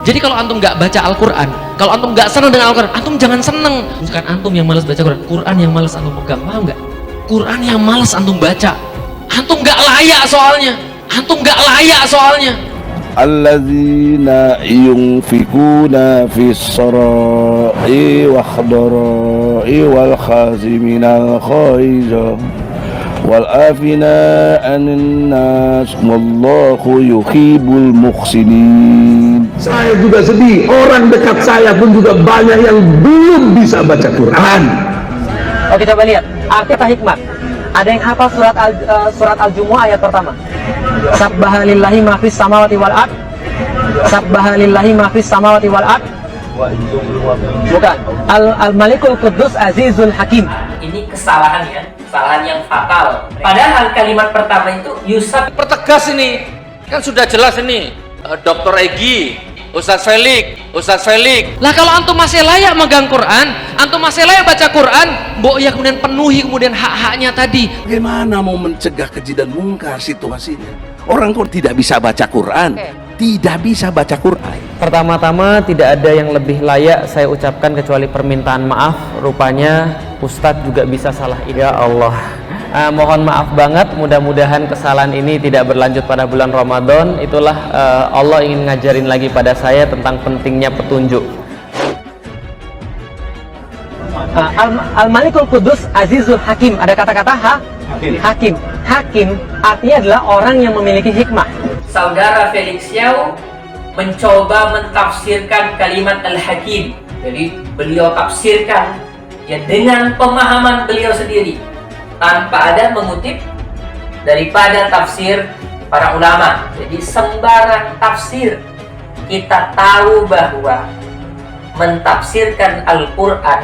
Jadi kalau antum nggak baca Al-Quran, kalau antum nggak seneng dengan Al-Quran, antum jangan seneng. Bukan antum yang malas baca Quran, Quran yang malas antum pegang, paham nggak? Quran yang malas antum baca, antum nggak layak soalnya, antum nggak layak soalnya. Alladzina yunfikuna fis sarai wal darai wal khaziminal ghaiza wal afina anin nas wallahu yuhibbul muhsinin. Saya juga sedih, orang dekat saya pun juga banyak yang belum bisa baca Quran. Oh, kita coba lihat arti kata hikmah. Ada yang hafal surat Al-Jumu'ah ayat pertama. Sabbaha lillahi ma fis samawati wal ard. Sabbaha lillahi ma fis samawati wal ard. Bukan. Al-Malikul Quddus Azizul Hakim. Ini kesalahan ya, kesalahan yang fatal. Padahal kalimat pertama itu Yusuf pertegas ini. Kan sudah jelas ini. Dr. Egi, Ustadz Felix. Lah kalau antum masih layak megang Quran, antum masih layak baca Quran, mbok ya kemudian penuhi kemudian hak-haknya tadi. Bagaimana mau mencegah keji dan mungkar situasinya? Orang kok tidak bisa baca Quran, tidak bisa baca Quran. Pertama-tama tidak ada yang lebih layak saya ucapkan kecuali permintaan maaf. Rupanya Ustadz juga bisa salah. Ya Allah. Mohon maaf banget, mudah-mudahan kesalahan ini tidak berlanjut pada bulan Ramadan. Itulah Allah ingin ngajarin lagi pada saya tentang pentingnya petunjuk. Al-Malikul Quddus Azizul Hakim. Ada kata-kata Hakim. Hakim artinya adalah orang yang memiliki hikmah. Saudara Felix Yao mencoba mentafsirkan kalimat Al-Hakim. Jadi beliau tafsirkan ya dengan pemahaman beliau sendiri, tanpa ada mengutip daripada tafsir para ulama. Jadi sembarang tafsir. Kita tahu bahwa mentafsirkan Al-Quran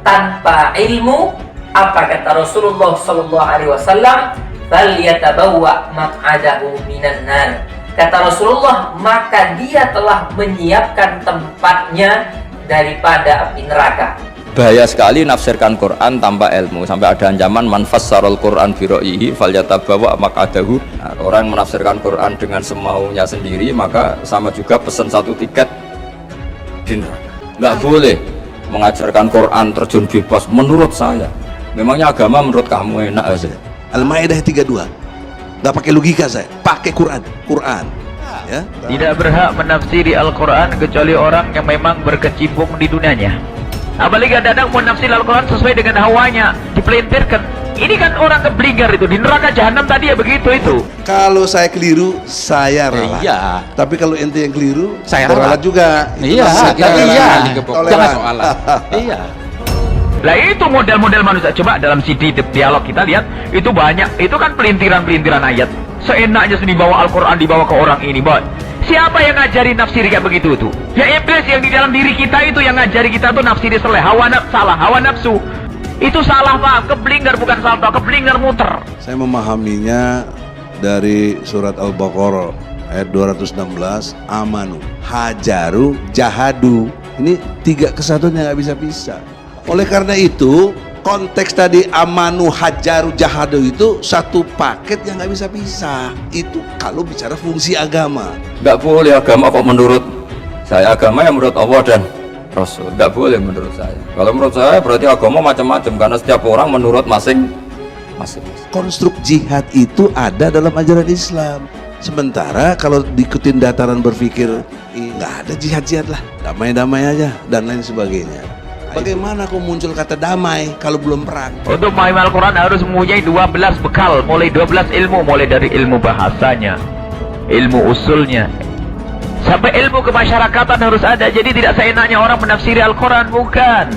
tanpa ilmu, apa kata Rasulullah SAW, "Falyatabawwa maq'adahu minan nar." Kata Rasulullah, maka dia telah menyiapkan tempatnya daripada api neraka. Bahaya sekali nafsirkan Quran tanpa ilmu, sampai ada ancaman man fassarul Quran bi ra'yihi falyatabawa maq'adahu. Orang menafsirkan Quran dengan semaunya sendiri, maka sama juga pesan satu tiket di neraka. Nggak boleh mengajarkan Quran terjun bebas menurut saya. Memangnya agama menurut kamu enak aja. Al-Maidah 32. Nggak pakai logika saya, pakai Quran. Ya. Tidak berhak menafsiri Al-Quran kecuali orang yang memang berkecimpung di dunianya. Apalagi kadang-kadang mau nafsir Al-Quran sesuai dengan hawanya, dipelintirkan. Ini kan orang keblinger itu, di neraka jahanam tadi ya begitu itu. Kalau saya keliru, saya ralat. Iya. Tapi kalau ente yang keliru, Saya ralat ralat. juga. Iya, Jangan soalan. Iya. Lah itu model-model manusia. Coba dalam CD dialog kita lihat, itu banyak. Itu kan pelintiran-pelintiran ayat. Seenaknya sendiri bawa Al-Quran dibawa ke orang ini, boy. Siapa yang ngajari nafsiri kayak begitu tuh? Ya iblis yang di dalam diri kita itu yang ngajari kita tuh nafsiri seleh, hawa nafsu. Itu salah paham, keblinger bukan salah, keblinger muter. Saya memahaminya dari surat Al-Baqarah ayat 216, amanu, hajaru, jahadu. Ini tiga kesatuan yang nggak bisa pisah. Oleh karena itu, konteks tadi amanu, hajaru, jahadu itu satu paket yang nggak bisa pisah. Itu kalau bicara fungsi agama. Nggak boleh agama kok menurut saya, agama yang menurut Allah dan Rasul. Nggak boleh menurut saya. Kalau menurut saya berarti agama macam-macam, karena setiap orang menurut masing-masing. Konstruk jihad itu ada dalam ajaran Islam. Sementara kalau diikutin dataran berpikir, nggak ada jihad-jihad lah, damai-damai aja dan lain sebagainya. Bagaimana kok muncul kata damai kalau belum perang? Untuk memahami Al-Quran harus mempunyai 12 bekal, mulai 12 ilmu, mulai dari ilmu bahasanya, ilmu usulnya, sampai ilmu kemasyarakatan harus ada. Jadi tidak seenaknya orang menafsiri Al-Quran, bukan.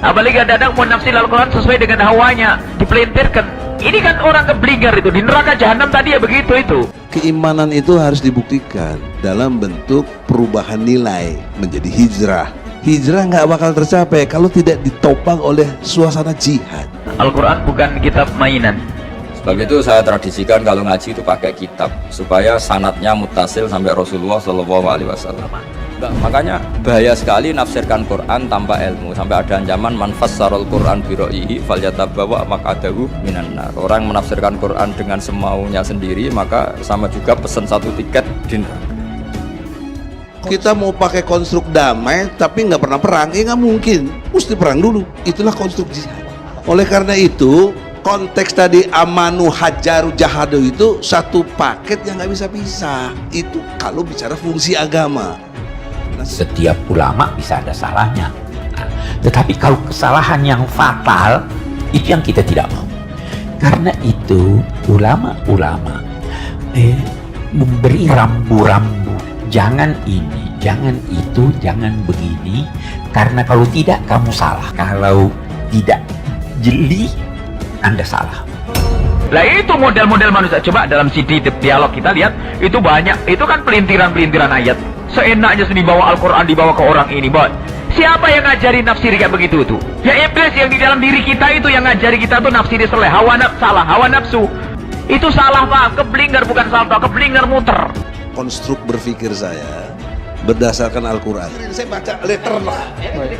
Apalagi kadang-kadang mau nafsir Al-Quran sesuai dengan hawanya, dipelintirkan. Ini kan orang keblinger itu, di neraka jahanam tadi ya begitu itu. Keimanan itu harus dibuktikan dalam bentuk perubahan nilai menjadi hijrah. Hijrah nggak bakal tercapai kalau tidak ditopang oleh suasana jihad. Al-Quran bukan kitab mainan. Sebab itu saya tradisikan kalau ngaji itu pakai kitab, supaya sanadnya mutasil sampai Rasulullah SAW. Makanya bahaya sekali nafsirkan Quran tanpa ilmu, sampai ada ancaman man fassarul Quran bi ra'yihi falyatabawa maq'adahu minan nar. Orang menafsirkan Quran dengan semaunya sendiri, maka sama juga pesan satu tiket di neraka. Kita mau pakai konstruk damai tapi nggak pernah perang, ya nggak mungkin. Mesti perang dulu. Itulah konstruk jihad. Oleh karena itu, konteks tadi amanu hajaru jahadu itu satu paket yang nggak bisa pisah. Itu kalau bicara fungsi agama. Setiap ulama bisa ada salahnya. Nah, tetapi kalau kesalahan yang fatal, itu yang kita tidak mau. Karena itu ulama-ulama memberi rambu-rambu, jangan ini, jangan itu, jangan begini, karena kalau tidak kamu salah, kalau tidak jeli Anda salah. Lah itu model-model manusia. Coba dalam CD dialog kita lihat, itu banyak, itu kan pelintiran-pelintiran ayat. Seenaknya dibawa Al-Quran, dibawa ke orang ini, boy. Siapa yang ngajari nafsiri kayak begitu tuh? Ya iblis yang di dalam diri kita itu yang ngajari kita tuh nafsiri seleh, hawa nafsu. Itu salah Pak, keblinger bukan salto, keblinger muter. Konstruk berpikir saya berdasarkan Al-Quran. Saya baca letter lah.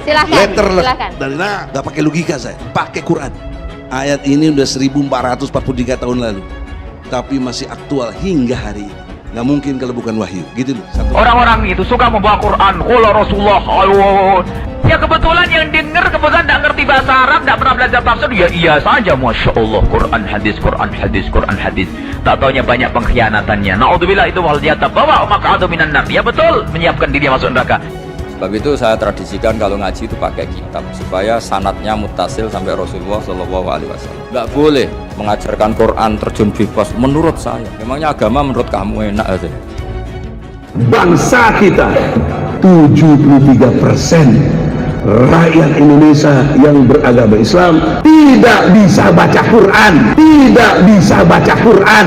Silakan. Dari nggak pakai logika saya, pakai Quran. Ayat ini udah 1443 tahun lalu, tapi masih aktual hingga hari ini. Nggak mungkin kalau bukan wahyu, gitu loh. Orang-orang itu suka membawa Quran, qala Rasulullah, ya kebetulan yang denger kebetulan nggak ngerti bahasa Arab, nggak pernah belajar tafsir, ya iya saja, masya Allah, Quran hadis. Tak taunya banyak pengkhianatannya. Naudzubillah, itu wal yatabawa maq'adu minan nar. Ya betul, menyiapkan diri masuk neraka. Sebab itu saya tradisikan kalau ngaji itu pakai kitab supaya sanadnya mutasil sampai Rasulullah SAW. Nggak boleh mengajarkan Quran terjun bebas menurut saya. Memangnya agama menurut kamu enak aja. Bangsa kita 73% rakyat Indonesia yang beragama Islam tidak bisa baca Quran.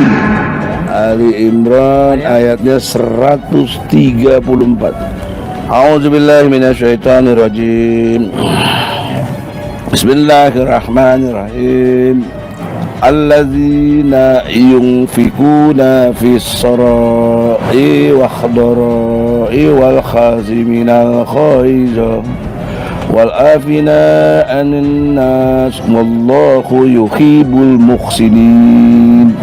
Ali Imran ayatnya 134. A'udzubillahi minasyaitonirrajim. Bismillahirrahmanirrahim. Alladzina yunfikuna fis sarai wa khadarai wal khaziminal khaiza wal afina anin nas wallahu yuhibbul muhsinin.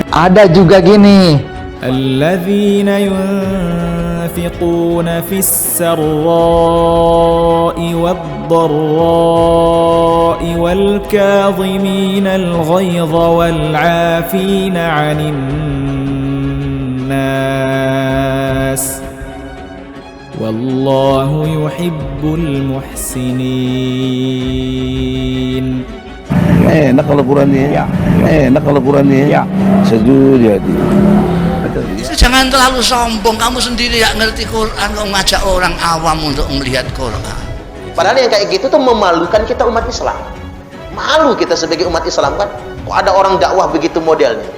Ada juga gini. Alladzina ينفقون في السراء والضراء والكاظمين الغيظ والعافين عن الناس والله يحب المحسنين. Enak kalau Qurannya, sejuk hati. Jangan terlalu sombong, kamu sendiri gak ngerti Quran kok ngajak orang awam untuk melihat Quran. Padahal yang kayak gitu tuh memalukan kita umat Islam. Malu kita sebagai umat Islam kan, kok ada orang dakwah begitu modelnya.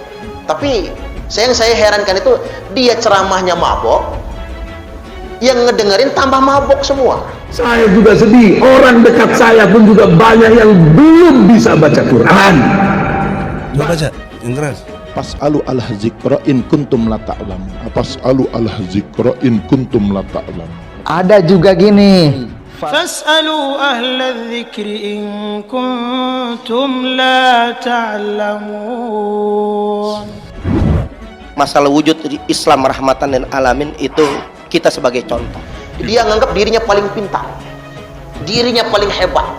Tapi yang saya herankan itu dia ceramahnya mabok, yang ngedengerin tambah mabok semua. Saya juga sedih, orang dekat saya pun juga banyak yang belum bisa baca Quran. Coba baca, yang keras. Fas'alu al-zikra in kuntum la ta'lamun. Fas'alu al-zikra in kuntum la ta'lamun. Ada juga gini. Fas'alu ahla dzikri in kuntum la ta'lamun. Masalah wujud Islam rahmatan lil alamin itu kita sebagai contoh. Dia nganggap dirinya paling pintar, dirinya paling hebat.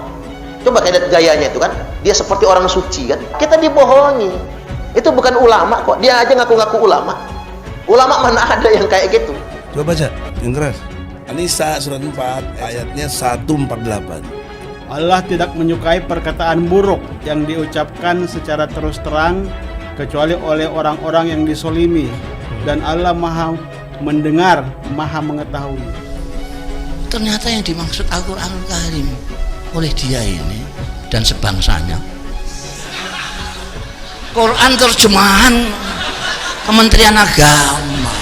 Coba lihat gayanya itu kan, dia seperti orang suci kan. Kita dibohongi. Itu bukan ulama kok, dia aja ngaku-ngaku ulama. Ulama mana ada yang kayak gitu. Coba baca, yang keras. An-Nisa surat 4 ayatnya 148. Allah tidak menyukai perkataan buruk yang diucapkan secara terus terang kecuali oleh orang-orang yang disolimi, dan Allah maha mendengar, maha mengetahui. Ternyata yang dimaksud Al-Quranul Karim oleh dia ini dan sebangsanya, Quran terjemahan Kementerian Agama.